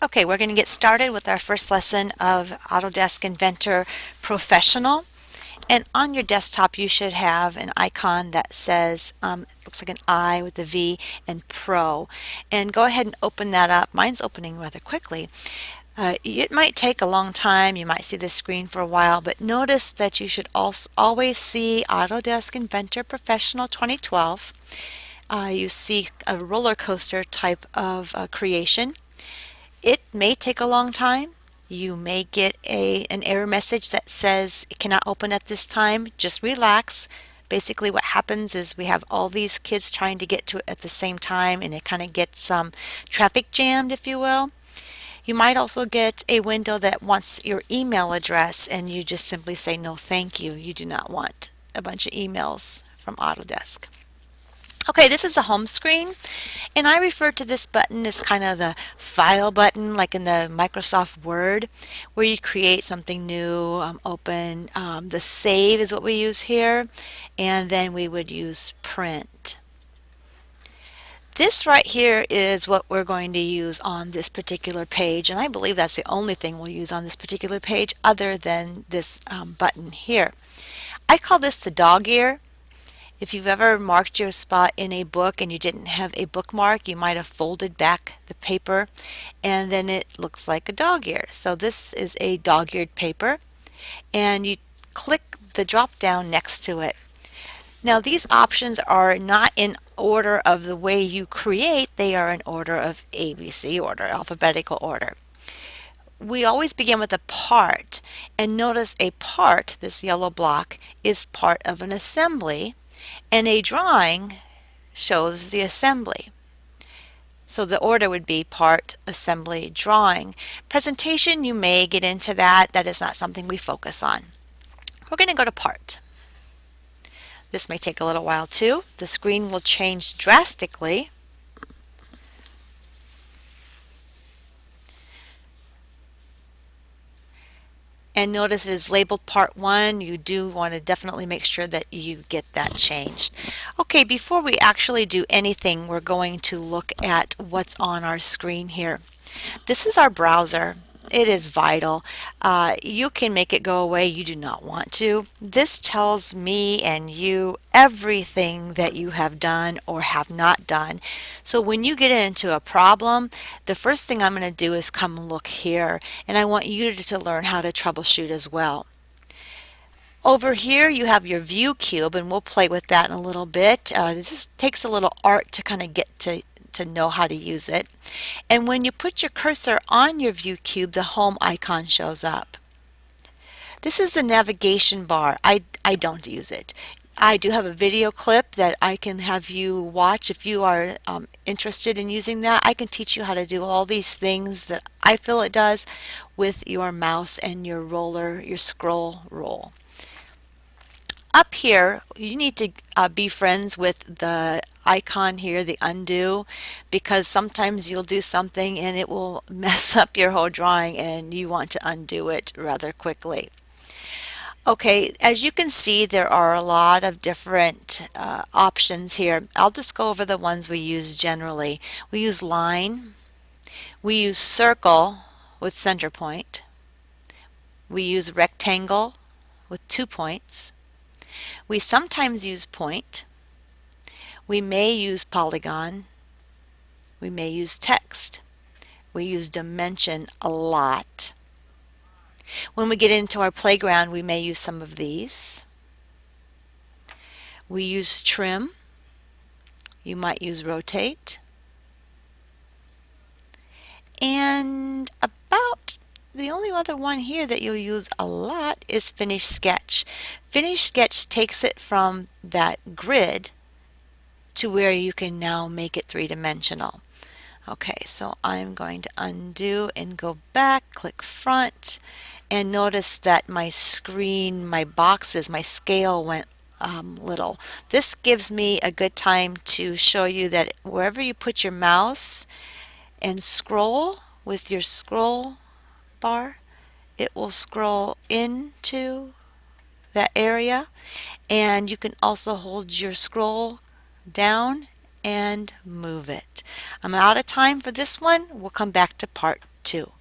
Okay, we're going to get started with our first lesson of Autodesk Inventor Professional. And on your desktop, you should have an icon that says, looks like an I with a V and Pro. And go ahead and open that up. Mine's opening rather quickly. It might take a long time. You might see the screen for a while, but notice that you should also always see Autodesk Inventor Professional 2012. You see a roller coaster type of creation. It may take a long time. You may get an error message that says it cannot open at this time. Just relax. Basically what happens is we have all these kids trying to get to it at the same time, and it kind of gets traffic jammed, if you will. You might also get a window that wants your email address, and you just simply say no thank you. You do not want a bunch of emails from Autodesk. Okay, this is a home screen, and I refer to this button as kind of the file button, like in the Microsoft Word, where you create something new, open. The save is what we use here, and then we would use print. This right here is what we're going to use on this particular page, and I believe that's the only thing we'll use on this particular page other than this button here. I call this the dog ear. If you've ever marked your spot in a book and you didn't have a bookmark, you might have folded back the paper and then it looks like a dog ear. So this is a dog-eared paper, and you click the drop down next to it. Now these options are not in order of the way you create, they are in order of ABC order, alphabetical order. We always begin with a part, and notice a part, this yellow block, is part of an assembly, and a drawing shows the assembly. So the order would be part, assembly, drawing. Presentation, you may get into that. That is not something we focus on. We're going to go to part. This may take a little while too. The screen will change drastically. And notice it is labeled part 1. You do want to definitely make sure that you get that changed. Okay, before we actually do anything, we're going to look at what's on our screen here. This is our browser. It is vital. You can make it go away. You do not want to. This tells me and you everything that you have done or have not done. So when you get into a problem, the first thing I'm going to do is come look here, and I want you to learn how to troubleshoot as well. Over here you have your view cube, and we'll play with that in a little bit. This takes a little art to kind of get to know how to use it. And when you put your cursor on your view cube, the home icon shows up. This is the navigation bar. I don't use it. I do have a video clip that I can have you watch if you are interested in using that. I can teach you how to do all these things that I feel it does with your mouse and your roller, your scroll roll. Up here, you need to be friends with the icon here, the undo, because sometimes you'll do something and it will mess up your whole drawing and you want to undo it rather quickly. Okay, as you can see, there are a lot of different options here. I'll just go over the ones we use generally. We use line, we use circle with center point, we use rectangle with 2 points, we sometimes use point, we may use polygon, we may use text, we use dimension a lot. When we get into our playground, we may use some of these. We use trim, you might use rotate, and about the only other one here that you'll use a lot is Finish Sketch. Finish Sketch takes it from that grid to where you can now make it three-dimensional. Okay, so I'm going to undo and go back, click front, and notice that my screen, my boxes, my scale went little. This gives me a good time to show you that wherever you put your mouse and scroll with your scroll bar, it will scroll into that area, and you can also hold your scroll down and move it. I'm out of time for this one. We'll come back to part 2. too.